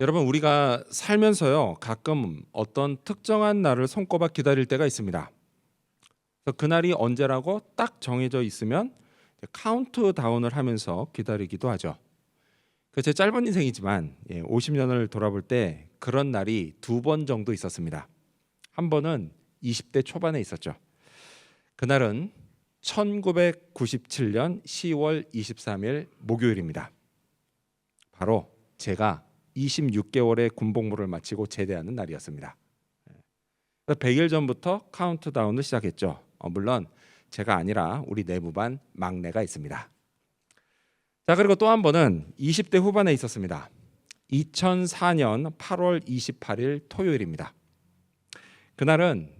여러분, 우리가 살면서요, 가끔 어떤 특정한 날을 손꼽아 기다릴 때가 있습니다. 그래서 그날이 언제라고 딱 정해져 있으면 카운트다운을 하면서 기다리기도 하죠. 제 짧은 인생이지만 50년을 돌아볼 때 그런 날이 두 번 정도 있었습니다. 한 번은 20대 초반에 있었죠. 그날은 1997년 10월 23일 목요일입니다. 바로 제가 26개월의 군복무를 마치고 제대하는 날이었습니다. 100일 전부터 카운트다운을 시작했죠. 물론 제가 아니라 우리 내부반 막내가 있습니다. 자, 그리고 또 한 번은 20대 후반에 있었습니다. 2004년 8월 28일 토요일입니다. 그날은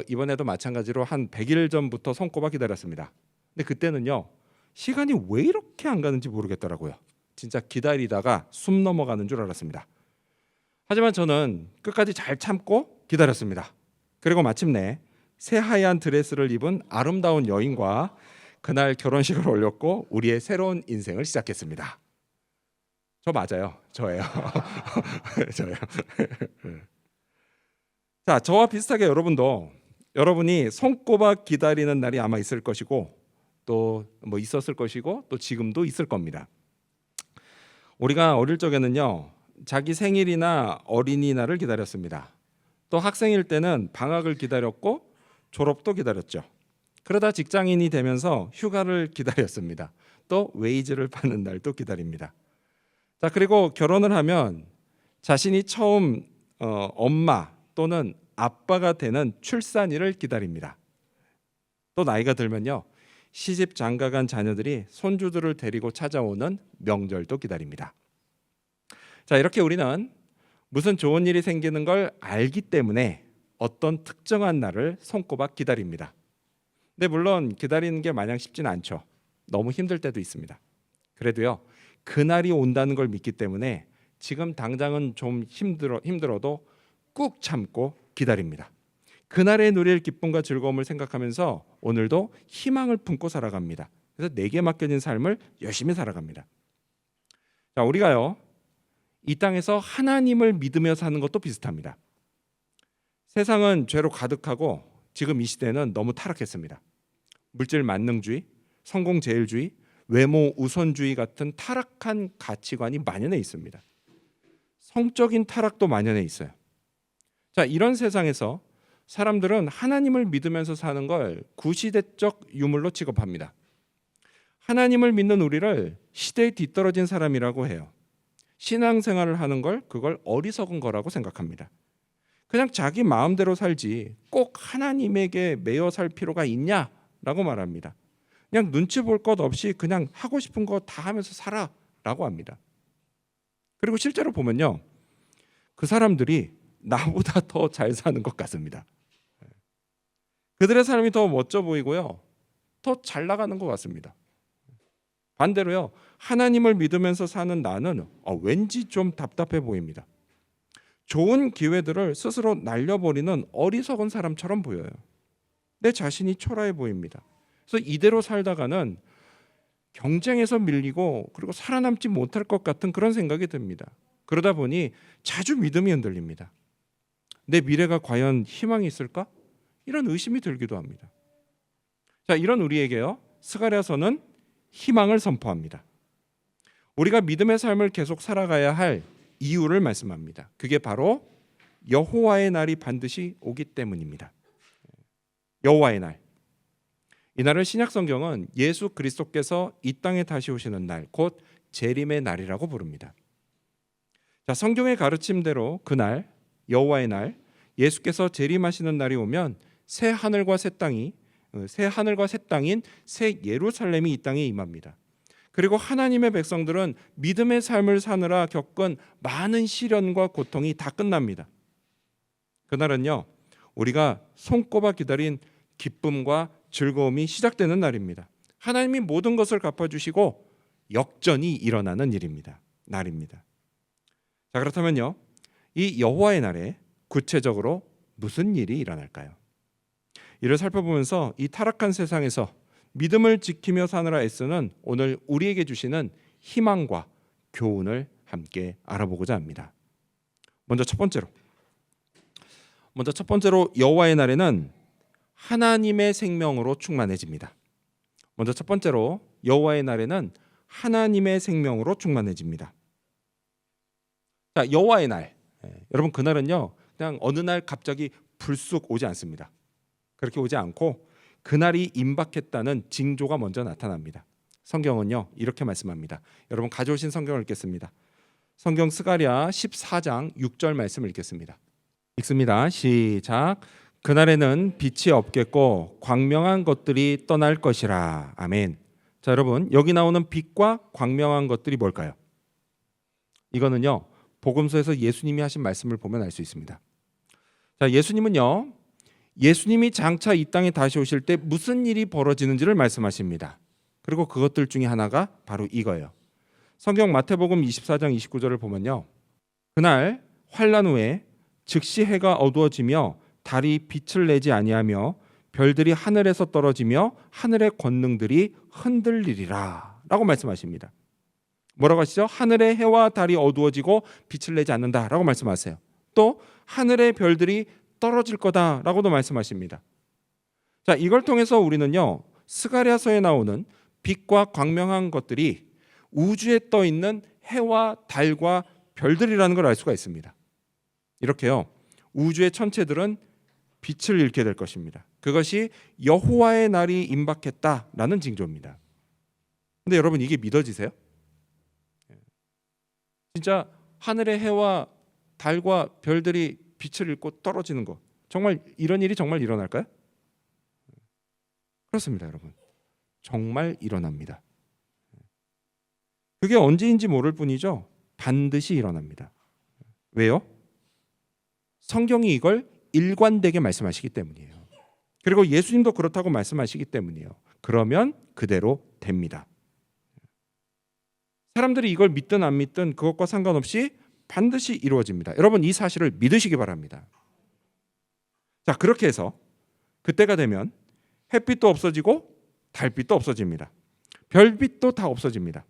이번에도 마찬가지로 한 100일 전부터 손꼽아 기다렸습니다. 근데 그때는요, 시간이 왜 이렇게 안 가는지 모르겠더라고요. 진짜 기다리다가 숨 넘어가는 줄 알았습니다. 하지만 저는 끝까지 잘 참고 기다렸습니다. 그리고 마침내 새하얀 드레스를 입은 아름다운 여인과 그날 결혼식을 올렸고 우리의 새로운 인생을 시작했습니다. 저 맞아요. 저예요. 저예요. 자, 저와 비슷하게 여러분도 여러분이 손꼽아 기다리는 날이 아마 있을 것이고 또 뭐 있었을 것이고 또 지금도 있을 겁니다. 우리가 어릴 적에는요, 자기 생일이나 어린이날을 기다렸습니다. 또 학생일 때는 방학을 기다렸고 졸업도 기다렸죠. 그러다 직장인이 되면서 휴가를 기다렸습니다. 또 웨이즈를 받는 날도 기다립니다. 자, 그리고 결혼을 하면 자신이 처음 엄마 또는 아빠가 되는 출산일을 기다립니다. 또 나이가 들면요, 시집 장가간 자녀들이 손주들을 데리고 찾아오는 명절도 기다립니다. 자, 이렇게 우리는 무슨 좋은 일이 생기는 걸 알기 때문에 어떤 특정한 날을 손꼽아 기다립니다. 근데 물론 기다리는 게 마냥 쉽지는 않죠. 너무 힘들 때도 있습니다. 그래도요, 그날이 온다는 걸 믿기 때문에 지금 당장은 좀 힘들어도 꾹 참고 기다립니다. 그날의 누릴 기쁨과 즐거움을 생각하면서 오늘도 희망을 품고 살아갑니다. 그래서 내게 맡겨진 삶을 열심히 살아갑니다. 자, 우리가요, 이 땅에서 하나님을 믿으며 사는 것도 비슷합니다. 세상은 죄로 가득하고 지금 이 시대는 너무 타락했습니다. 물질 만능주의, 성공 제일주의, 외모 우선주의 같은 타락한 가치관이 만연해 있습니다. 성적인 타락도 만연해 있어요. 자, 이런 세상에서 사람들은 하나님을 믿으면서 사는 걸 구시대적 유물로 취급합니다. 하나님을 믿는 우리를 시대에 뒤떨어진 사람이라고 해요. 신앙생활을 하는 걸 그걸 어리석은 거라고 생각합니다. 그냥 자기 마음대로 살지 꼭 하나님에게 매여 살 필요가 있냐라고 말합니다. 그냥 눈치 볼 것 없이 그냥 하고 싶은 거 다 하면서 살아라고 합니다. 그리고 실제로 보면요, 그 사람들이 나보다 더 잘 사는 것 같습니다. 그들의 삶이 더 멋져 보이고요, 더 잘 나가는 것 같습니다. 반대로요, 하나님을 믿으면서 사는 나는 왠지 좀 답답해 보입니다. 좋은 기회들을 스스로 날려버리는 어리석은 사람처럼 보여요. 내 자신이 초라해 보입니다. 그래서 이대로 살다가는 경쟁에서 밀리고 그리고 살아남지 못할 것 같은 그런 생각이 듭니다. 그러다 보니 자주 믿음이 흔들립니다. 내 미래가 과연 희망이 있을까? 이런 의심이 들기도 합니다. 자, 이런 우리에게요, 스가랴서는 희망을 선포합니다. 우리가 믿음의 삶을 계속 살아가야 할 이유를 말씀합니다. 그게 바로 여호와의 날이 반드시 오기 때문입니다. 여호와의 날. 이 날을 신약 성경은 예수 그리스도께서 이 땅에 다시 오시는 날, 곧 재림의 날이라고 부릅니다. 자, 성경의 가르침대로 그날, 여호와의 날, 예수께서 재림하시는 날이 오면 새 하늘과 새 땅인 새 예루살렘이 이 땅에 임합니다. 그리고 하나님의 백성들은 믿음의 삶을 사느라 겪은 많은 시련과 고통이 다 끝납니다. 그날은요, 우리가 손꼽아 기다린 기쁨과 즐거움이 시작되는 날입니다. 하나님이 모든 것을 갚아주시고 역전이 일어나는 날입니다. 자, 그렇다면요, 이 여호와의 날에 구체적으로 무슨 일이 일어날까요? 이를 살펴보면서 이 타락한 세상에서 믿음을 지키며 사느라 애쓰는 오늘 우리에게 주시는 희망과 교훈을 함께 알아보고자 합니다. 먼저 첫 번째로 여호와의 날에는 하나님의 생명으로 충만해집니다. 먼저 첫 번째로 여호와의 날에는 하나님의 생명으로 충만해집니다. 자, 여호와의 날. 여러분 그날은요. 그냥 어느 날 갑자기 불쑥 오지 않습니다. 그렇게 오지 않고 그날이 임박했다는 징조가 먼저 나타납니다. 성경은요. 이렇게 말씀합니다. 여러분 가져오신 성경을 읽겠습니다. 성경 스가랴 14장 6절 말씀을 읽겠습니다. 읽습니다. 시작. 그날에는 빛이 없겠고 광명한 것들이 떠날 것이라. 아멘. 자, 여러분 여기 나오는 빛과 광명한 것들이 뭘까요? 이거는요. 복음서에서 예수님이 하신 말씀을 보면 알 수 있습니다. 자, 예수님이 장차 이 땅에 다시 오실 때 무슨 일이 벌어지는지를 말씀하십니다. 그리고 그것들 중에 하나가 바로 이거예요. 성경 마태복음 24장 29절을 보면요. 그날 환난 후에 즉시 해가 어두워지며 달이 빛을 내지 아니하며 별들이 하늘에서 떨어지며 하늘의 권능들이 흔들리리라 라고 말씀하십니다. 뭐라고 하시죠? 하늘의 해와 달이 어두워지고 빛을 내지 않는다라고 말씀하세요. 또 하늘의 별들이 떨어질 거다라고도 말씀하십니다. 자, 이걸 통해서 우리는요. 스가랴서에 나오는 빛과 광명한 것들이 우주에 떠 있는 해와 달과 별들이라는 걸 알 수가 있습니다. 이렇게요. 우주의 천체들은 빛을 잃게 될 것입니다. 그것이 여호와의 날이 임박했다라는 징조입니다. 근데 여러분 이게 믿어지세요? 진짜 하늘의 해와 달과 별들이 빛을 잃고 떨어지는 거 정말 이런 일이 정말 일어날까요? 그렇습니다, 여러분. 정말 일어납니다. 그게 언제인지 모를 뿐이죠. 반드시 일어납니다. 왜요? 성경이 이걸 일관되게 말씀하시기 때문이에요. 그리고 예수님도 그렇다고 말씀하시기 때문이에요. 그러면 그대로 됩니다. 사람들이 이걸 믿든 안 믿든 그것과 상관없이 반드시 이루어집니다. 여러분 이 사실을 믿으시기 바랍니다. 자, 그렇게 해서 그때가 되면 햇빛도 없어지고 달빛도 없어집니다. 별빛도 다 없어집니다.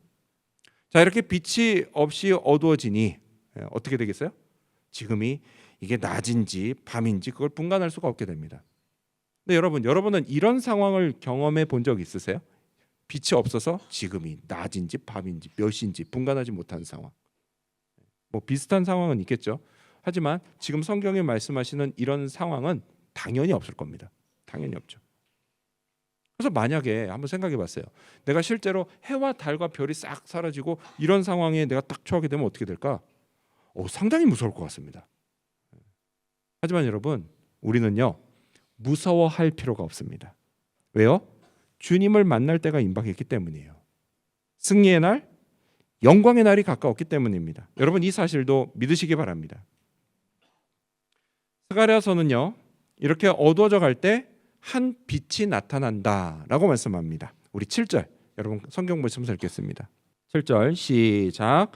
자, 이렇게 빛이 없이 어두워지니 어떻게 되겠어요? 지금이 이게 낮인지 밤인지 그걸 분간할 수가 없게 됩니다. 근데 여러분은 이런 상황을 경험해 본 적 있으세요? 빛이 없어서 지금이 낮인지 밤인지 몇 시인지 분간하지 못하는 상황. 뭐 비슷한 상황은 있겠죠. 하지만 지금 성경에 말씀하시는 이런 상황은 당연히 없을 겁니다. 당연히 없죠. 그래서 만약에 한번 생각해 봤어요. 내가 실제로 해와 달과 별이 싹 사라지고 이런 상황에 내가 딱 처하게 되면 어떻게 될까? 상당히 무서울 것 같습니다. 하지만 여러분, 우리는요. 무서워할 필요가 없습니다. 왜요? 주님을 만날 때가 임박했기 때문이에요. 승리의 날, 영광의 날이 가까웠기 때문입니다. 여러분 이 사실도 믿으시기 바랍니다. 스가랴서는요. 이렇게 어두워져 갈 때 한 빛이 나타난다라고 말씀합니다. 우리 7절 여러분 성경 보시면서 읽겠습니다. 7절 시작.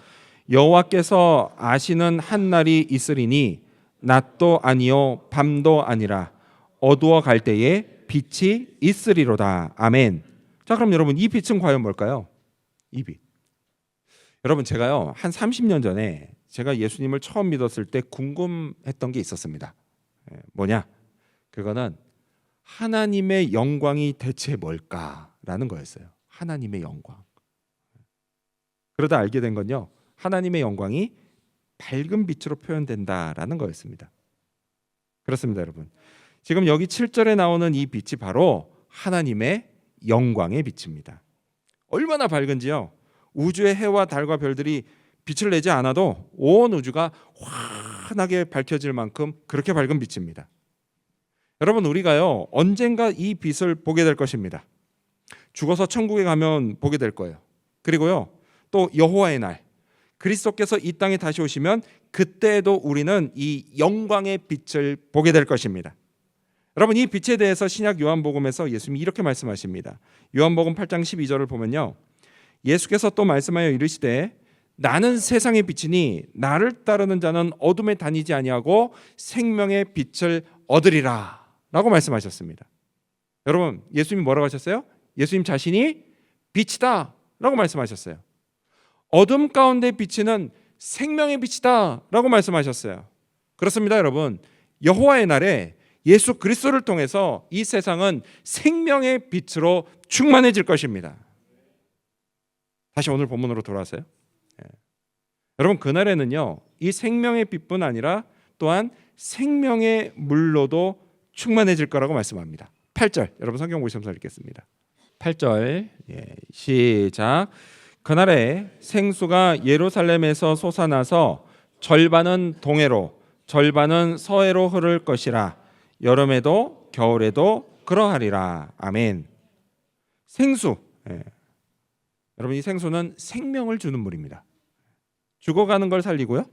여호와께서 아시는 한 날이 있으리니 낮도 아니요 밤도 아니라 어두워 갈 때에 빛이 있으리로다. 아멘. 자, 그럼 여러분 이 빛은 과연 뭘까요? 이 빛. 여러분 제가요 한 30년 전에 제가 예수님을 처음 믿었을 때 궁금했던 게 있었습니다. 뭐냐? 그거는 하나님의 영광이 대체 뭘까라는 거였어요. 하나님의 영광. 그러다 알게 된 건요. 하나님의 영광이 밝은 빛으로 표현된다라는 거였습니다. 그렇습니다, 여러분. 지금 여기 7절에 나오는 이 빛이 바로 하나님의 영광의 빛입니다. 얼마나 밝은지요. 우주의 해와 달과 별들이 빛을 내지 않아도 온 우주가 환하게 밝혀질 만큼 그렇게 밝은 빛입니다. 여러분 우리가요 언젠가 이 빛을 보게 될 것입니다. 죽어서 천국에 가면 보게 될 거예요. 그리고요 또 여호와의 날 그리스도께서 이 땅에 다시 오시면 그때에도 우리는 이 영광의 빛을 보게 될 것입니다. 여러분 이 빛에 대해서 신약 요한복음에서 예수님이 이렇게 말씀하십니다. 요한복음 8장 12절을 보면요. 예수께서 또 말씀하여 이르시되 나는 세상의 빛이니 나를 따르는 자는 어둠에 다니지 아니하고 생명의 빛을 얻으리라 라고 말씀하셨습니다. 여러분 예수님이 뭐라고 하셨어요? 예수님 자신이 빛이다 라고 말씀하셨어요. 어둠 가운데 비치는 생명의 빛이다 라고 말씀하셨어요. 그렇습니다, 여러분. 여호와의 날에 예수 그리스도를 통해서 이 세상은 생명의 빛으로 충만해질 것입니다. 다시 오늘 본문으로 돌아와서요. 여러분, 그날에는요, 이 생명의 빛뿐 아니라 또한 생명의 물로도 충만해질 거라고 말씀합니다. 8절, 여러분 성경 보시면서 읽겠습니다. 8절, 시작. 그날에 생수가 예루살렘에서 솟아나서 절반은 동해로 절반은 서해로 흐를 것이라. 여름에도 겨울에도 그러하리라. 아멘. 생수, 여러분, 이 생수는 생명을 주는 물입니다. 죽어가는 걸 살리고요,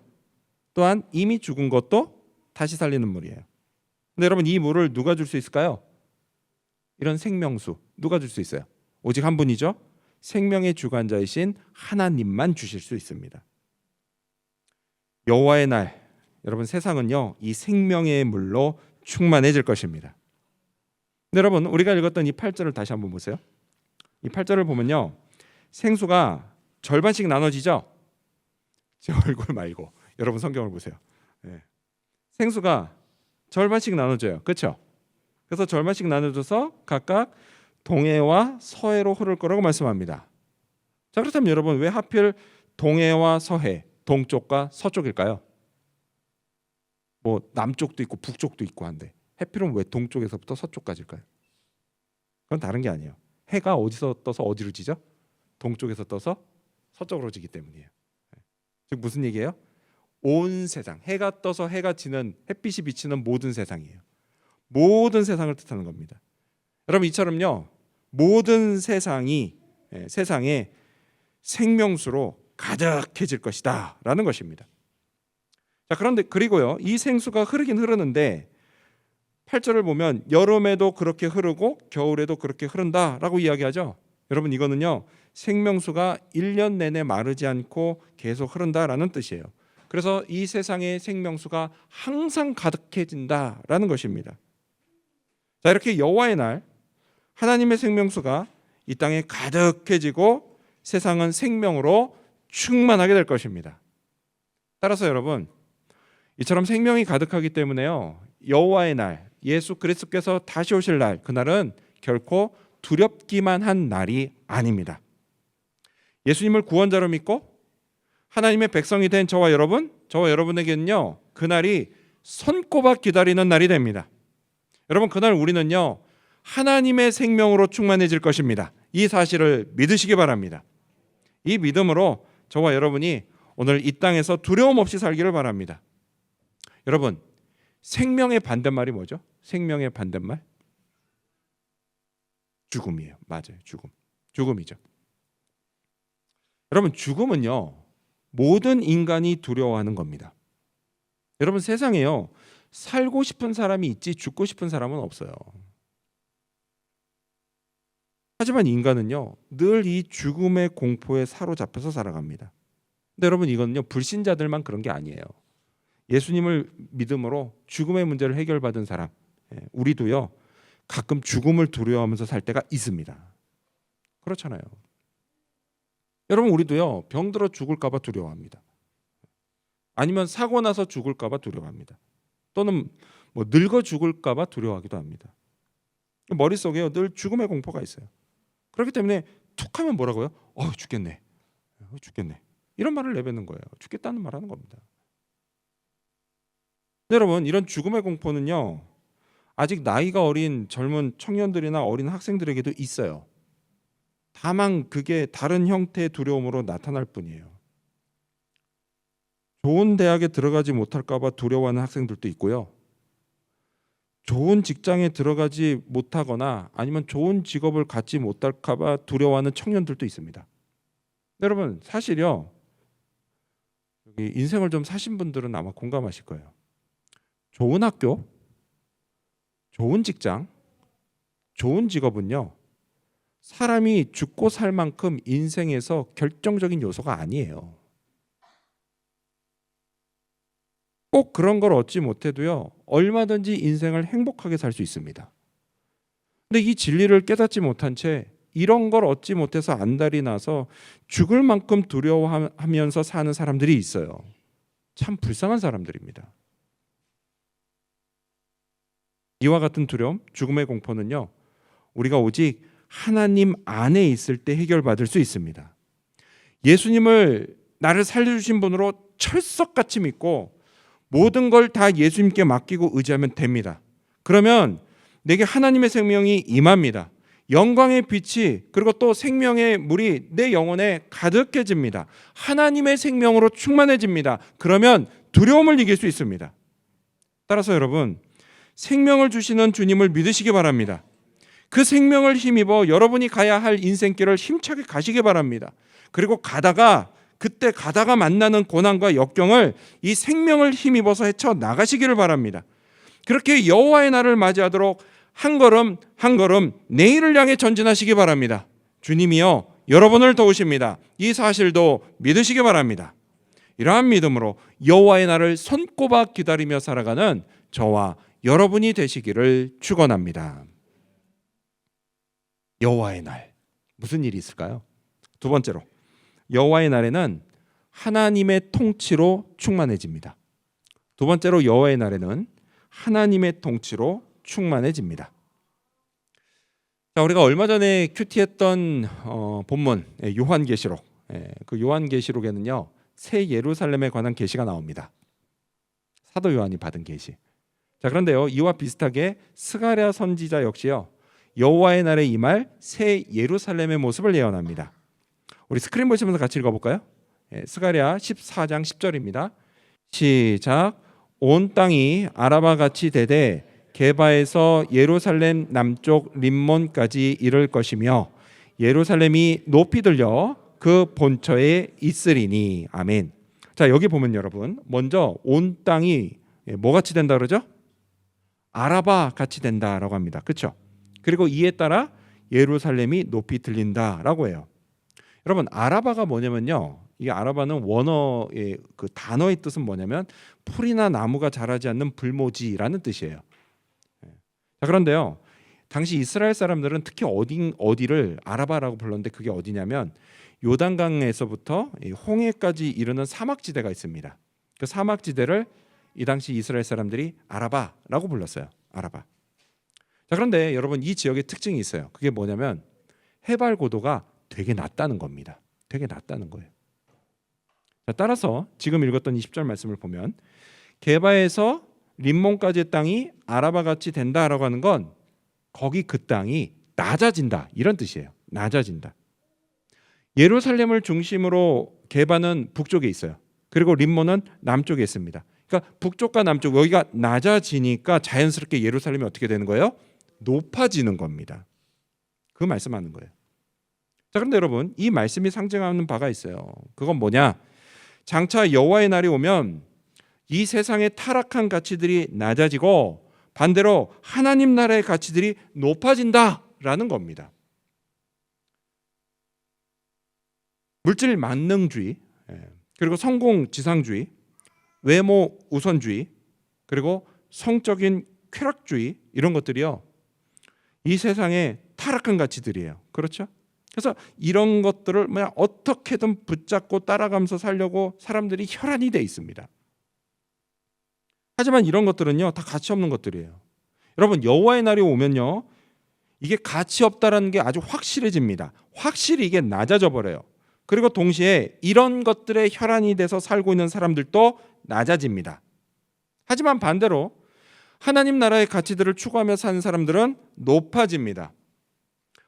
또한 이미 죽은 것도 다시 살리는 물이에요. 근데 여러분, 이 물을 누가 줄 수 있을까요? 이런 생명수 누가 줄 수 있어요? 오직 한 분이죠. 생명의 주관자이신 하나님만 주실 수 있습니다. 여호와의 날, 여러분, 세상은요 이 생명의 물로 충만해질 것입니다. 근데 여러분, 우리가 읽었던 이 8절을 다시 한번 보세요. 이 8절을 보면요, 생수가 절반씩 나눠지죠. 제 얼굴 말고 여러분 성경을 보세요. 생수가 절반씩 나눠져요. 그렇죠? 그래서 절반씩 나눠져서 각각 동해와 서해로 흐를 거라고 말씀합니다. 자, 그렇다면 여러분, 왜 하필 동해와 서해, 동쪽과 서쪽일까요? 뭐 남쪽도 있고 북쪽도 있고 한데 해필은 왜 동쪽에서부터 서쪽까지일까요? 그건 다른 게 아니에요. 해가 어디서 떠서 어디로 지죠? 동쪽에서 떠서 서쪽으로 지기 때문이에요. 즉 무슨 얘기예요? 온 세상, 해가 떠서 해가 지는, 햇빛이 비치는 모든 세상이에요. 모든 세상을 뜻하는 겁니다. 여러분, 이처럼요 모든 세상이 세상에 생명수로 가득해질 것이다 라는 것입니다. 자, 그런데 그리고요, 이 생수가 흐르긴 흐르는데 8절을 보면 여름에도 그렇게 흐르고 겨울에도 그렇게 흐른다라고 이야기하죠. 여러분, 이거는요 생명수가 1년 내내 마르지 않고 계속 흐른다라는 뜻이에요. 그래서 이 세상의 생명수가 항상 가득해진다라는 것입니다. 자, 이렇게 여호와의 날 하나님의 생명수가 이 땅에 가득해지고 세상은 생명으로 충만하게 될 것입니다. 따라서 여러분, 이처럼 생명이 가득하기 때문에요, 여호와의 날, 예수 그리스도께서 다시 오실 날, 그날은 결코 두렵기만 한 날이 아닙니다. 예수님을 구원자로 믿고 하나님의 백성이 된 저와 여러분에게는요 그날이 손꼽아 기다리는 날이 됩니다. 여러분, 그날 우리는요 하나님의 생명으로 충만해질 것입니다. 이 사실을 믿으시기 바랍니다. 이 믿음으로 저와 여러분이 오늘 이 땅에서 두려움 없이 살기를 바랍니다. 여러분, 생명의 반대말이 뭐죠? 생명의 반대말? 죽음이에요. 맞아요. 죽음이죠. 여러분, 죽음은요 모든 인간이 두려워하는 겁니다. 여러분, 세상에요 살고 싶은 사람이 있지 죽고 싶은 사람은 없어요. 하지만 인간은요 늘 이 죽음의 공포에 사로잡혀서 살아갑니다. 근데 여러분, 이거는요 불신자들만 그런 게 아니에요. 예수님을 믿음으로 죽음의 문제를 해결받은 사람, 우리도요 가끔 죽음을 두려워하면서 살 때가 있습니다. 그렇잖아요. 여러분, 우리도요 병들어 죽을까 봐 두려워합니다. 아니면 사고 나서 죽을까 봐 두려워합니다. 또는 뭐 늙어 죽을까 봐 두려워하기도 합니다. 머릿속에요 늘 죽음의 공포가 있어요. 그렇기 때문에 툭 하면 뭐라고요? 죽겠네. 이런 말을 내뱉는 거예요. 죽겠다는 말 하는 겁니다. 여러분, 이런 죽음의 공포는요 아직 나이가 어린 젊은 청년들이나 어린 학생들에게도 있어요. 다만 그게 다른 형태의 두려움으로 나타날 뿐이에요. 좋은 대학에 들어가지 못할까 봐 두려워하는 학생들도 있고요, 좋은 직장에 들어가지 못하거나 아니면 좋은 직업을 갖지 못할까 봐 두려워하는 청년들도 있습니다. 여러분, 사실요 여기 인생을 좀 사신 분들은 아마 공감하실 거예요. 좋은 학교, 좋은 직장, 좋은 직업은요 사람이 죽고 살 만큼 인생에서 결정적인 요소가 아니에요. 꼭 그런 걸 얻지 못해도요 얼마든지 인생을 행복하게 살 수 있습니다. 근데 이 진리를 깨닫지 못한 채 이런 걸 얻지 못해서 안달이 나서 죽을 만큼 두려워하면서 사는 사람들이 있어요. 참 불쌍한 사람들입니다. 이와 같은 두려움, 죽음의 공포는요, 우리가 오직 하나님 안에 있을 때 해결받을 수 있습니다. 예수님을 나를 살려주신 분으로 철석같이 믿고 모든 걸 다 예수님께 맡기고 의지하면 됩니다. 그러면 내게 하나님의 생명이 임합니다. 영광의 빛이 그리고 또 생명의 물이 내 영혼에 가득해집니다. 하나님의 생명으로 충만해집니다. 그러면 두려움을 이길 수 있습니다. 따라서 여러분, 생명을 주시는 주님을 믿으시기 바랍니다. 그 생명을 힘입어 여러분이 가야 할 인생길을 힘차게 가시기 바랍니다. 그리고 그때 가다가 만나는 고난과 역경을 이 생명을 힘입어서 헤쳐 나가시기를 바랍니다. 그렇게 여호와의 날을 맞이하도록 한 걸음 한 걸음 내일을 향해 전진하시기 바랍니다. 주님이여 여러분을 도우십니다. 이 사실도 믿으시기 바랍니다. 이러한 믿음으로 여호와의 날을 손꼽아 기다리며 살아가는 저와 여러분이 되시기를 축원합니다. 여호와의 날, 무슨 일이 있을까요? 두 번째로, 여호와의 날에는 하나님의 통치로 충만해집니다. 두 번째로, 여호와의 날에는 하나님의 통치로 충만해집니다. 자, 우리가 얼마 전에 큐티했던 본문 요한계시록, 그 요한계시록에는요, 새 예루살렘에 관한 계시가 나옵니다. 사도 요한이 받은 계시. 자, 그런데요, 이와 비슷하게 스가랴 선지자 역시요, 여호와의 날에 임할 새 예루살렘의 모습을 예언합니다. 우리 스크린 보시면서 같이 읽어볼까요? 스가랴 14장 10절입니다. 시작. 온 땅이 아라바 같이 되되 게바에서 예루살렘 남쪽 림몬까지 이를 것이며 예루살렘이 높이 들려 그 본처에 있으리니. 아멘. 자, 여기 보면 여러분, 먼저 온 땅이 뭐 같이 된다 그러죠? 아라바 같이 된다라고 합니다. 그렇죠? 그리고 이에 따라 예루살렘이 높이 들린다라고 해요. 여러분, 아라바가 뭐냐면요, 이 아라바는 원어의 그 단어의 뜻은 뭐냐면 풀이나 나무가 자라지 않는 불모지라는 뜻이에요. 자, 그런데요, 당시 이스라엘 사람들은 특히 어디를 아라바라고 불렀는데 그게 어디냐면 요단강에서부터 홍해까지 이르는 사막지대가 있습니다. 그 사막지대를 이 당시 이스라엘 사람들이 아라바라고 불렀어요. 아라바. 자, 그런데 여러분, 이 지역의 특징이 있어요. 그게 뭐냐면 해발 고도가 되게 낮다는 겁니다. 되게 낮다는 거예요. 자, 따라서 지금 읽었던 20절 말씀을 보면 게바에서 림몬까지의 땅이 아라바 같이 된다라고 하는 건 거기 그 땅이 낮아진다, 이런 뜻이에요. 낮아진다. 예루살렘을 중심으로 게바는 북쪽에 있어요. 그리고 림몬은 남쪽에 있습니다. 그러니까 북쪽과 남쪽, 여기가 낮아지니까 자연스럽게 예루살렘이 어떻게 되는 거예요? 높아지는 겁니다. 그 말씀하는 거예요. 자, 그런데 여러분, 이 말씀이 상징하는 바가 있어요. 그건 뭐냐? 장차 여호와의 날이 오면 이 세상의 타락한 가치들이 낮아지고 반대로 하나님 나라의 가치들이 높아진다라는 겁니다. 물질 만능주의, 그리고 성공 지상주의, 외모 우선주의, 그리고 성적인 쾌락주의, 이런 것들이요, 이 세상의 타락한 가치들이에요. 그렇죠? 그래서 이런 것들을 어떻게든 붙잡고 따라가면서 살려고 사람들이 혈안이 돼 있습니다. 하지만 이런 것들은요, 다 가치 없는 것들이에요. 여러분, 여호와의 날이 오면요, 이게 가치 없다라는 게 아주 확실해집니다. 확실히 이게 낮아져 버려요. 그리고 동시에 이런 것들에 혈안이 돼서 살고 있는 사람들도 낮아집니다. 하지만 반대로 하나님 나라의 가치들을 추구하며 사는 사람들은 높아집니다.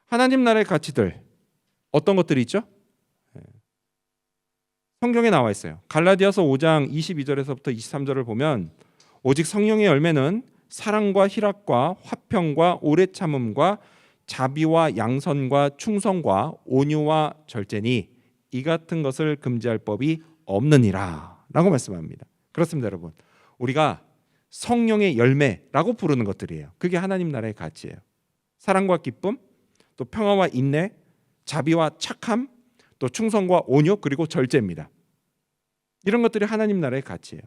하나님 나라의 가치들, 어떤 것들이 있죠? 성경에 나와 있어요. 갈라디아서 5장 22절에서부터 23절을 보면 오직 성령의 열매는 사랑과 희락과 화평과 오래 참음과 자비와 양선과 충성과 온유와 절제니 이 같은 것을 금지할 법이 없느니라 라고 말씀합니다. 그렇습니다, 여러분. 우리가 성령의 열매라고 부르는 것들이에요. 그게 하나님 나라의 가치예요. 사랑과 기쁨, 또 평화와 인내, 자비와 착함, 또 충성과 온유, 그리고 절제입니다. 이런 것들이 하나님 나라의 가치예요.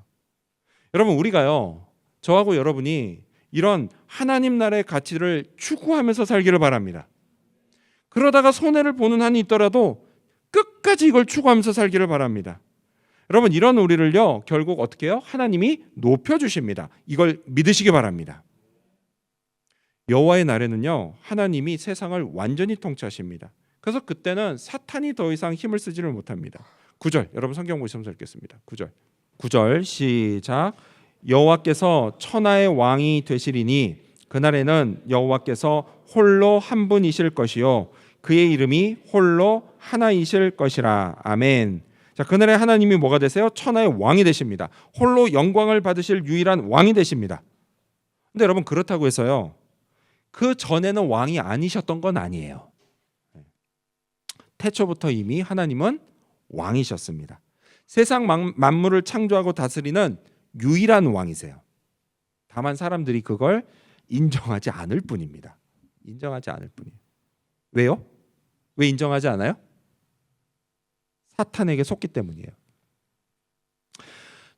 여러분, 우리가요, 저하고 여러분이 이런 하나님 나라의 가치를 추구하면서 살기를 바랍니다. 그러다가 손해를 보는 한이 있더라도 끝까지 이걸 추구하면서 살기를 바랍니다. 여러분, 이런 우리를요, 결국 어떻게 해요? 하나님이 높여주십니다. 이걸 믿으시기 바랍니다. 여호와의 날에는요, 하나님이 세상을 완전히 통치하십니다. 그래서 그때는 사탄이 더 이상 힘을 쓰지를 못합니다. 9절, 여러분 성경 보시면서 읽겠습니다. 9절 시작. 여호와께서 천하의 왕이 되시리니 그날에는 여호와께서 홀로 한 분이실 것이요 그의 이름이 홀로 하나이실 것이라. 아멘. 자, 그날에 하나님이 뭐가 되세요? 천하의 왕이 되십니다. 홀로 영광을 받으실 유일한 왕이 되십니다. 근데 여러분, 그렇다고 해서요, 그 전에는 왕이 아니셨던 건 아니에요. 태초부터 이미 하나님은 왕이셨습니다. 세상 만물을 창조하고 다스리는 유일한 왕이세요. 다만 사람들이 그걸 인정하지 않을 뿐입니다. 인정하지 않을 뿐이에요. 왜요? 왜 인정하지 않아요? 사탄에게 속기 때문이에요.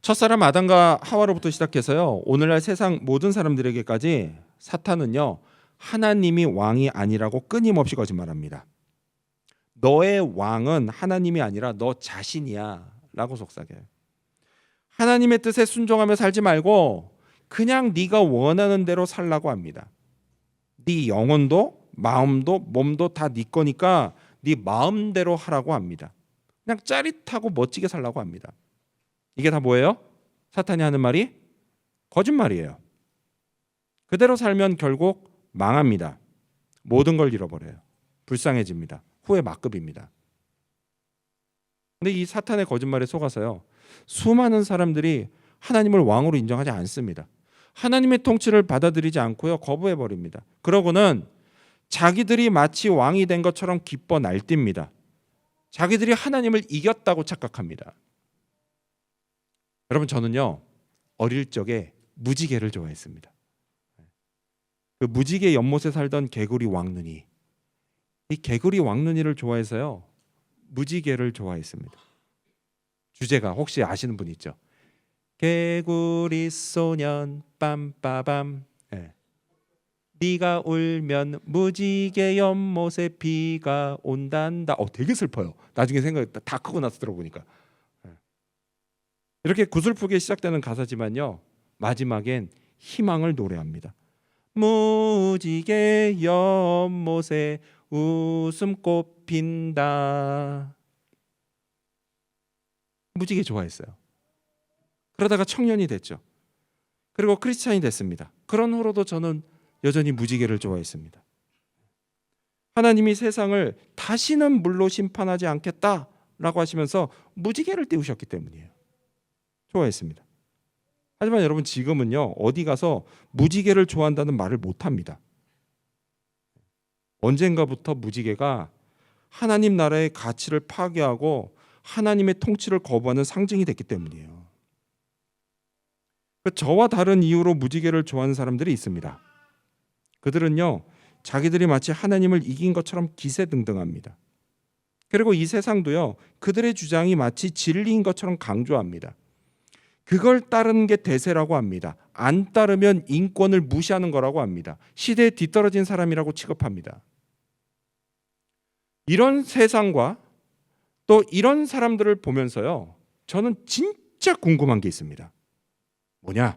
첫사람 아담과 하와로부터 시작해서요, 오늘날 세상 모든 사람들에게까지 사탄은요, 하나님이 왕이 아니라고 끊임없이 거짓말합니다. 너의 왕은 하나님이 아니라 너 자신이야 라고 속삭여요. 하나님의 뜻에 순종하며 살지 말고 그냥 네가 원하는 대로 살라고 합니다. 네 영혼도 마음도 몸도 다 네 거니까 네 마음대로 하라고 합니다. 그냥 짜릿하고 멋지게 살라고 합니다. 이게 다 뭐예요? 사탄이 하는 말이 거짓말이에요. 그대로 살면 결국 망합니다. 모든 걸 잃어버려요. 불쌍해집니다. 후회 막급입니다. 근데 이 사탄의 거짓말에 속아서요, 수많은 사람들이 하나님을 왕으로 인정하지 않습니다. 하나님의 통치를 받아들이지 않고요, 거부해버립니다. 그러고는 자기들이 마치 왕이 된 것처럼 기뻐 날뜁니다. 자기들이 하나님을 이겼다고 착각합니다. 여러분, 저는요, 어릴 적에 무지개를 좋아했습니다. 그 무지개 연못에 살던 개구리 왕눈이, 이 개구리 왕눈이를 좋아해서요, 무지개를 좋아했습니다. 주제가 혹시 아시는 분 있죠? 개구리 소년 빰빠밤. 네. 네가 울면 무지개 연못에 비가 온단다. 되게 슬퍼요. 나중에 생각 다 크고 나서 들어보니까. 네. 이렇게 구슬프게 시작되는 가사지만요, 마지막엔 희망을 노래합니다. 무지개 연못에 웃음꽃 핀다. 무지개 좋아했어요. 그러다가 청년이 됐죠. 그리고 크리스찬이 됐습니다. 그런 후로도 저는 여전히 무지개를 좋아했습니다. 하나님이 세상을 다시는 물로 심판하지 않겠다라고 하시면서 무지개를 띄우셨기 때문이에요. 좋아했습니다. 하지만 여러분, 지금은요, 어디 가서 무지개를 좋아한다는 말을 못합니다. 언젠가부터 무지개가 하나님 나라의 가치를 파괴하고 하나님의 통치를 거부하는 상징이 됐기 때문이에요. 저와 다른 이유로 무지개를 좋아하는 사람들이 있습니다. 그들은요, 자기들이 마치 하나님을 이긴 것처럼 기세등등합니다. 그리고 이 세상도요, 그들의 주장이 마치 진리인 것처럼 강조합니다. 그걸 따르는 게 대세라고 합니다. 안 따르면 인권을 무시하는 거라고 합니다. 시대에 뒤떨어진 사람이라고 취급합니다. 이런 세상과 또 이런 사람들을 보면서요, 저는 진짜 궁금한 게 있습니다. 뭐냐?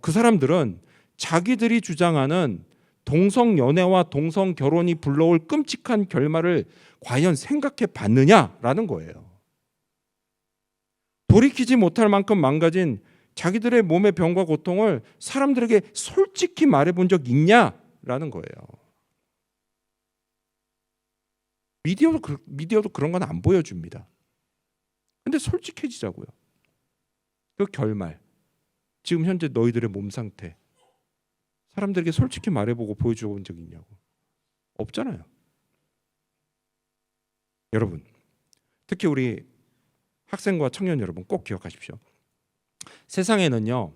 그 사람들은 자기들이 주장하는 동성 연애와 동성 결혼이 불러올 끔찍한 결말을 과연 생각해 봤느냐라는 거예요. 돌이키지 못할 만큼 망가진 자기들의 몸의 병과 고통을 사람들에게 솔직히 말해본 적 있냐라는 거예요. 미디어도 그런 건 안 보여줍니다. 근데 솔직해지자고요. 그 결말, 지금 현재 너희들의 몸 상태, 사람들에게 솔직히 말해보고 보여줘본 적 있냐고. 없잖아요. 여러분, 특히 우리 학생과 청년 여러분, 꼭 기억하십시오. 세상에는요,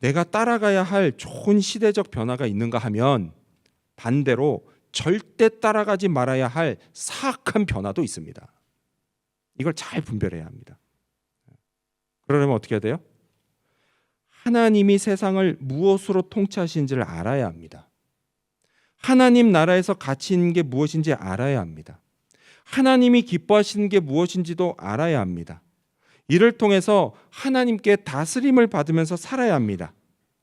내가 따라가야 할 좋은 시대적 변화가 있는가 하면 반대로 절대 따라가지 말아야 할 사악한 변화도 있습니다. 이걸 잘 분별해야 합니다. 그러려면 어떻게 해야 돼요? 하나님이 세상을 무엇으로 통치하시는지를 알아야 합니다. 하나님 나라에서 가치 있는 게 무엇인지 알아야 합니다. 하나님이 기뻐하시는 게 무엇인지도 알아야 합니다. 이를 통해서 하나님께 다스림을 받으면서 살아야 합니다.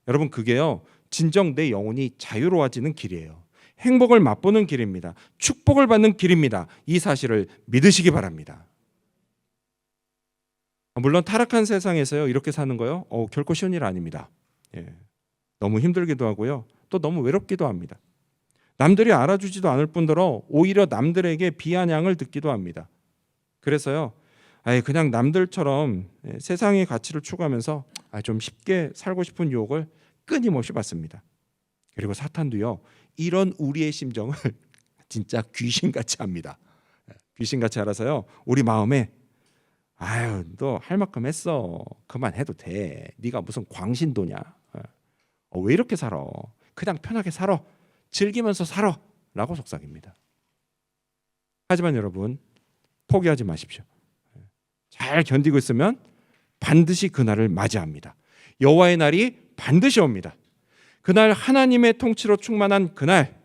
여러분 그게요 진정 내 영혼이 자유로워지는 길이에요. 행복을 맛보는 길입니다. 축복을 받는 길입니다. 이 사실을 믿으시기 바랍니다. 물론 타락한 세상에서요 이렇게 사는 거요 결코 쉬운 일 아닙니다. 예. 너무 힘들기도 하고요 또 너무 외롭기도 합니다. 남들이 알아주지도 않을 뿐더러 오히려 남들에게 비아냥을 듣기도 합니다. 그래서요 그냥 남들처럼 세상의 가치를 추구하면서 좀 쉽게 살고 싶은 유혹을 끊임없이 받습니다. 그리고 사탄도요 이런 우리의 심정을 진짜 귀신같이 합니다. 귀신같이 알아서요 우리 마음에 너 할 만큼 했어. 그만해도 돼. 네가 무슨 광신도냐. 왜 이렇게 살아. 그냥 편하게 살아. 즐기면서 살아. 라고 속삭입니다. 하지만 여러분 포기하지 마십시오. 잘 견디고 있으면 반드시 그날을 맞이합니다. 여호와의 날이 반드시 옵니다. 그날 하나님의 통치로 충만한 그날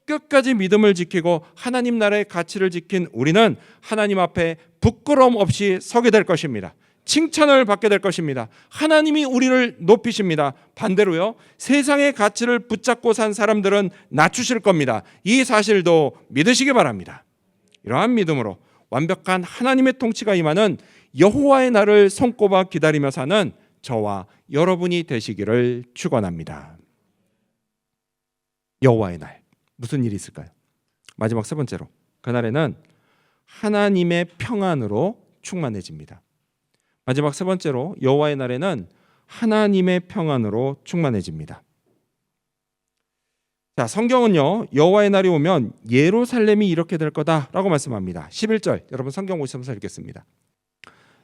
끝까지 믿음을 지키고 하나님 나라의 가치를 지킨 우리는 하나님 앞에 부끄러움 없이 서게 될 것입니다. 칭찬을 받게 될 것입니다. 하나님이 우리를 높이십니다. 반대로요 세상의 가치를 붙잡고 산 사람들은 낮추실 겁니다. 이 사실도 믿으시기 바랍니다. 이러한 믿음으로 완벽한 하나님의 통치가 임하는 여호와의 날을 손꼽아 기다리며 사는 저와 여러분이 되시기를 축원합니다. 여호와의 날 무슨 일이 있을까요? 마지막 세 번째로 그날에는 하나님의 평안으로 충만해집니다. 마지막 세 번째로 여호와의 날에는 하나님의 평안으로 충만해집니다. 자, 성경은요 여호와의 날이 오면 예루살렘이 이렇게 될 거다라고 말씀합니다. 11절 여러분 성경 보시면서 읽겠습니다.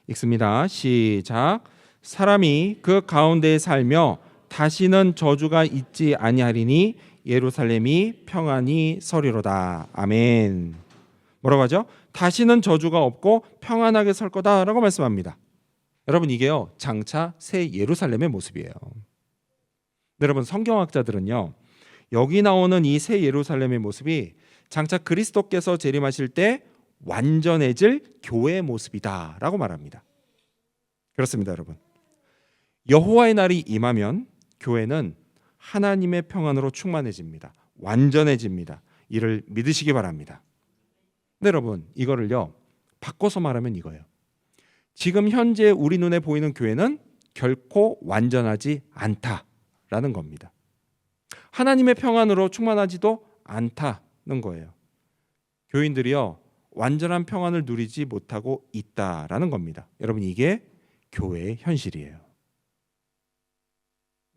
읽습니다. 시작. 사람이 그 가운데에 살며 다시는 저주가 있지 아니하리니 예루살렘이 평안히 서리로다. 아멘. 뭐라고 하죠? 다시는 저주가 없고 평안하게 설 거다라고 말씀합니다. 여러분 이게요 장차 새 예루살렘의 모습이에요. 여러분 성경학자들은요 여기 나오는 이 새 예루살렘의 모습이 장차 그리스도께서 재림하실 때 완전해질 교회의 모습이다라고 말합니다. 그렇습니다, 여러분. 여호와의 날이 임하면 교회는 하나님의 평안으로 충만해집니다. 완전해집니다. 이를 믿으시기 바랍니다. 네, 여러분 이거를요 바꿔서 말하면 이거예요. 지금 현재 우리 눈에 보이는 교회는 결코 완전하지 않다라는 겁니다. 하나님의 평안으로 충만하지도 않다는 거예요. 교인들이요 완전한 평안을 누리지 못하고 있다라는 겁니다. 여러분 이게 교회의 현실이에요.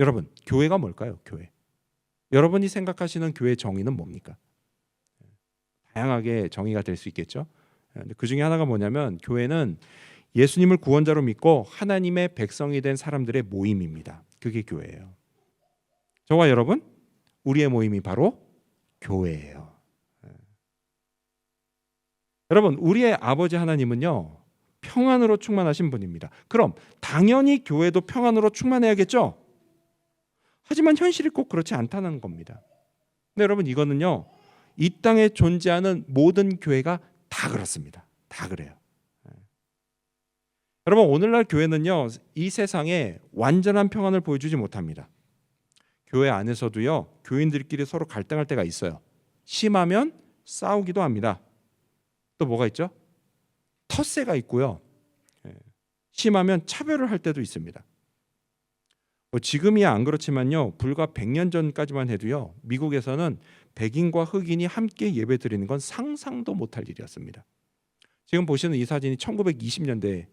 여러분 교회가 뭘까요? 교회. 여러분이 생각하시는 교회 정의는 뭡니까? 다양하게 정의가 될 수 있겠죠. 그 중에 하나가 뭐냐면 교회는 예수님을 구원자로 믿고 하나님의 백성이 된 사람들의 모임입니다. 그게 교회예요. 저와 여러분 우리의 모임이 바로 교회예요. 여러분 우리의 아버지 하나님은요 평안으로 충만하신 분입니다. 그럼 당연히 교회도 평안으로 충만해야겠죠. 하지만 현실이 꼭 그렇지 않다는 겁니다. 근데 여러분 이거는요 이 땅에 존재하는 모든 교회가 다 그렇습니다. 다 그래요. 여러분 오늘날 교회는요 이 세상에 완전한 평안을 보여주지 못합니다. 교회 안에서도요 교인들끼리 서로 갈등할 때가 있어요. 심하면 싸우기도 합니다. 또 뭐가 있죠? 텃세가 있고요. 심하면 차별을 할 때도 있습니다. 지금이야 안 그렇지만요 불과 100년 전까지만 해도요 미국에서는 백인과 흑인이 함께 예배 드리는 건 상상도 못할 일이었습니다. 지금 보시는 이 사진이 1920년대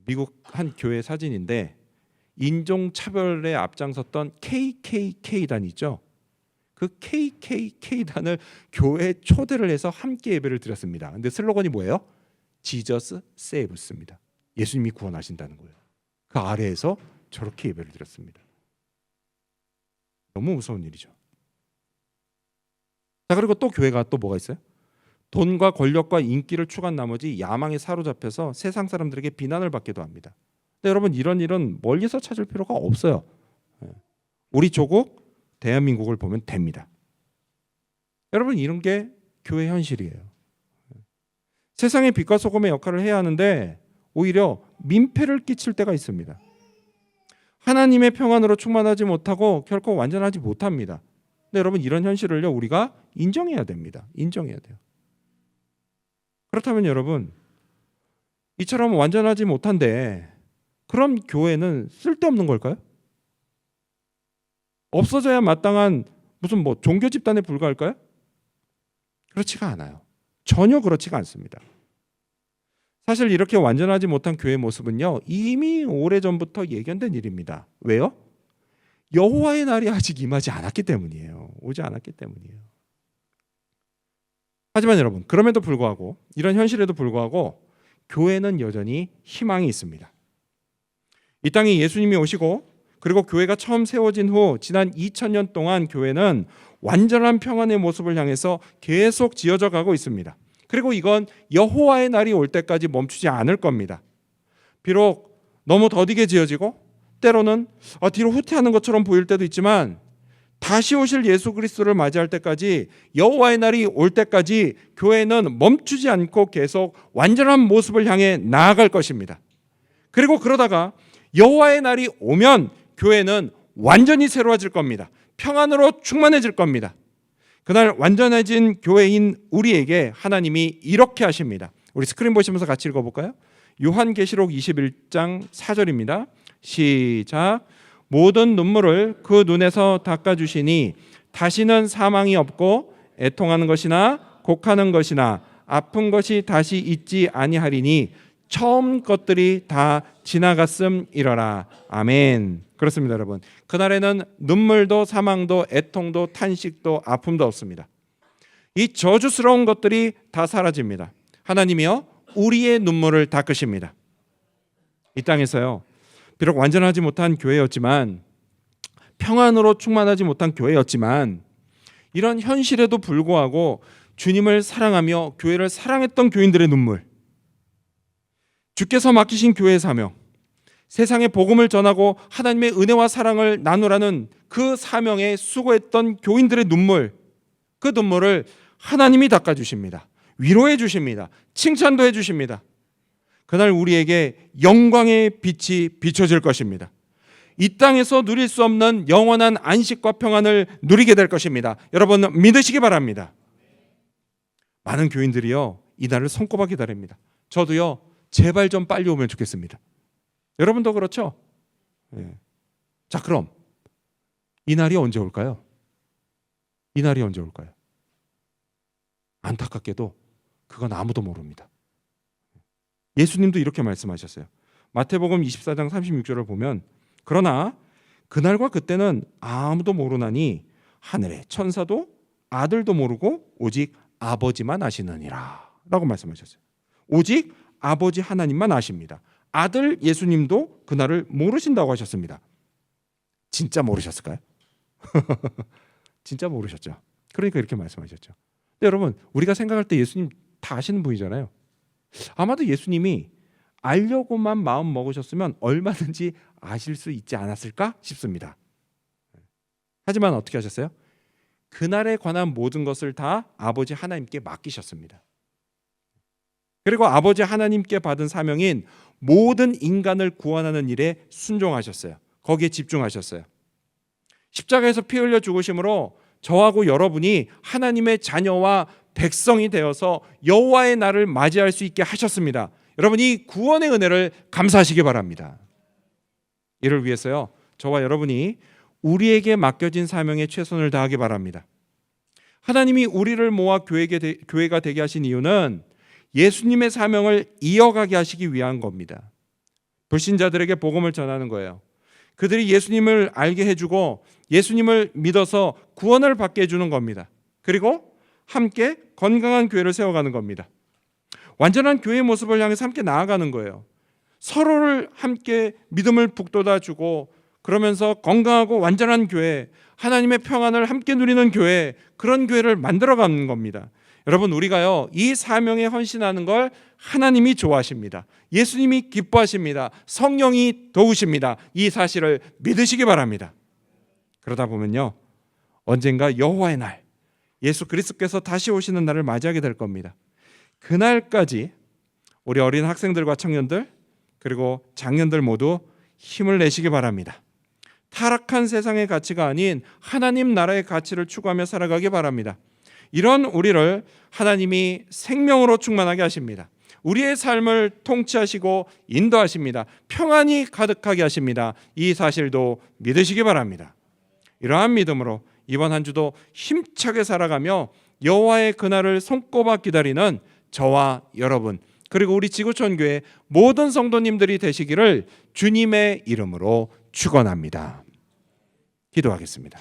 미국 한 교회 사진인데 인종차별에 앞장섰던 KKK단 있죠. 그 KKK단을 교회에 초대를 해서 함께 예배를 드렸습니다. 근데 슬로건이 뭐예요? 지저스 세이브스입니다. 예수님이 구원하신다는 거예요. 그 아래에서 저렇게 예배를 드렸습니다. 너무 무서운 일이죠. 자, 그리고 또 교회가 또 뭐가 있어요? 돈과 권력과 인기를 추구한 나머지 야망에 사로잡혀서 세상 사람들에게 비난을 받기도 합니다. 근데 여러분 이런 일은 멀리서 찾을 필요가 없어요. 우리 조국 대한민국을 보면 됩니다. 여러분 이런 게 교회 현실이에요. 세상의 빛과 소금의 역할을 해야 하는데 오히려 민폐를 끼칠 때가 있습니다. 하나님의 평안으로 충만하지 못하고 결코 완전하지 못합니다. 근데 여러분, 이런 현실을요 우리가 인정해야 됩니다. 인정해야 돼요. 그렇다면 여러분, 이처럼 완전하지 못한데 그럼 교회는 쓸데없는 걸까요? 없어져야 마땅한 무슨 뭐 종교 집단에 불과할까요? 그렇지가 않아요. 전혀 그렇지가 않습니다. 사실 이렇게 완전하지 못한 교회의 모습은요 이미 오래전부터 예견된 일입니다. 왜요? 여호와의 날이 아직 임하지 않았기 때문이에요. 오지 않았기 때문이에요. 하지만 여러분, 그럼에도 불구하고, 이런 현실에도 불구하고 교회는 여전히 희망이 있습니다. 이 땅에 예수님이 오시고 그리고 교회가 처음 세워진 후 지난 2000년 동안 교회는 완전한 평안의 모습을 향해서 계속 지어져 가고 있습니다. 그리고 이건 여호와의 날이 올 때까지 멈추지 않을 겁니다. 비록 너무 더디게 지어지고 때로는 뒤로 후퇴하는 것처럼 보일 때도 있지만 다시 오실 예수 그리스도를 맞이할 때까지, 여호와의 날이 올 때까지 교회는 멈추지 않고 계속 완전한 모습을 향해 나아갈 것입니다. 그리고 그러다가 여호와의 날이 오면 교회는 완전히 새로워질 겁니다. 평안으로 충만해질 겁니다. 그날 완전해진 교회인 우리에게 하나님이 이렇게 하십니다. 우리 스크린 보시면서 같이 읽어볼까요? 요한계시록 21장 4절입니다. 시작. 모든 눈물을 그 눈에서 닦아주시니 다시는 사망이 없고 애통하는 것이나 곡하는 것이나 아픈 것이 다시 있지 아니하리니 처음 것들이 다 지나갔음이러라. 아멘. 그렇습니다, 여러분. 그날에는 눈물도 사망도 애통도 탄식도 아픔도 없습니다. 이 저주스러운 것들이 다 사라집니다. 하나님이요 우리의 눈물을 닦으십니다. 이 땅에서요 비록 완전하지 못한 교회였지만, 평안으로 충만하지 못한 교회였지만, 이런 현실에도 불구하고 주님을 사랑하며 교회를 사랑했던 교인들의 눈물, 주께서 맡기신 교회의 사명, 세상에 복음을 전하고 하나님의 은혜와 사랑을 나누라는 그 사명에 수고했던 교인들의 눈물, 그 눈물을 하나님이 닦아주십니다. 위로해 주십니다. 칭찬도 해주십니다. 그날 우리에게 영광의 빛이 비춰질 것입니다. 이 땅에서 누릴 수 없는 영원한 안식과 평안을 누리게 될 것입니다. 여러분 믿으시기 바랍니다. 많은 교인들이요 이 날을 손꼽아 기다립니다. 저도요 제발 좀 빨리 오면 좋겠습니다. 여러분도 그렇죠? 네. 자, 그럼 이 날이 언제 올까요? 이 날이 언제 올까요? 안타깝게도 그건 아무도 모릅니다. 예수님도 이렇게 말씀하셨어요. 마태복음 24장 36절을 보면, 그러나 그날과 그때는 아무도 모르나니 하늘의 천사도 아들도 모르고 오직 아버지만 아시느니라 라고 말씀하셨어요. 오직 아버지 하나님만 아십니다. 아들 예수님도 그날을 모르신다고 하셨습니다. 진짜 모르셨을까요? 진짜 모르셨죠. 그러니까 이렇게 말씀하셨죠. 근데 여러분, 우리가 생각할 때 예수님 다 아시는 분이잖아요. 아마도 예수님이 알려고만 마음 먹으셨으면 얼마든지 아실 수 있지 않았을까 싶습니다. 하지만 어떻게 하셨어요? 그날에 관한 모든 것을 다 아버지 하나님께 맡기셨습니다. 그리고 아버지 하나님께 받은 사명인 모든 인간을 구원하는 일에 순종하셨어요. 거기에 집중하셨어요. 십자가에서 피 흘려 죽으심으로 저하고 여러분이 하나님의 자녀와 백성이 되어서 여호와의 날을 맞이할 수 있게 하셨습니다. 여러분, 이 구원의 은혜를 감사하시기 바랍니다. 이를 위해서요 저와 여러분이 우리에게 맡겨진 사명에 최선을 다하기 바랍니다. 하나님이 우리를 모아 교회가 되게 하신 이유는 예수님의 사명을 이어가게 하시기 위한 겁니다. 불신자들에게 복음을 전하는 거예요. 그들이 예수님을 알게 해주고 예수님을 믿어서 구원을 받게 해주는 겁니다. 그리고 함께 건강한 교회를 세워가는 겁니다. 완전한 교회의 모습을 향해서 함께 나아가는 거예요. 서로를 함께 믿음을 북돋아주고 그러면서 건강하고 완전한 교회, 하나님의 평안을 함께 누리는 교회, 그런 교회를 만들어가는 겁니다. 여러분, 우리가요 이 사명에 헌신하는 걸 하나님이 좋아하십니다. 예수님이 기뻐하십니다. 성령이 도우십니다. 이 사실을 믿으시기 바랍니다. 그러다 보면요 언젠가 여호와의 날, 예수 그리스도께서 다시 오시는 날을 맞이하게 될 겁니다. 그날까지 우리 어린 학생들과 청년들 그리고 장년들 모두 힘을 내시기 바랍니다. 타락한 세상의 가치가 아닌 하나님 나라의 가치를 추구하며 살아가기 바랍니다. 이런 우리를 하나님이 생명으로 충만하게 하십니다. 우리의 삶을 통치하시고 인도하십니다. 평안이 가득하게 하십니다. 이 사실도 믿으시기 바랍니다. 이러한 믿음으로 이번 한 주도 힘차게 살아가며 여호와의 그날을 손꼽아 기다리는 저와 여러분, 그리고 우리 지구촌교회 모든 성도님들이 되시기를 주님의 이름으로 축원합니다. 기도하겠습니다.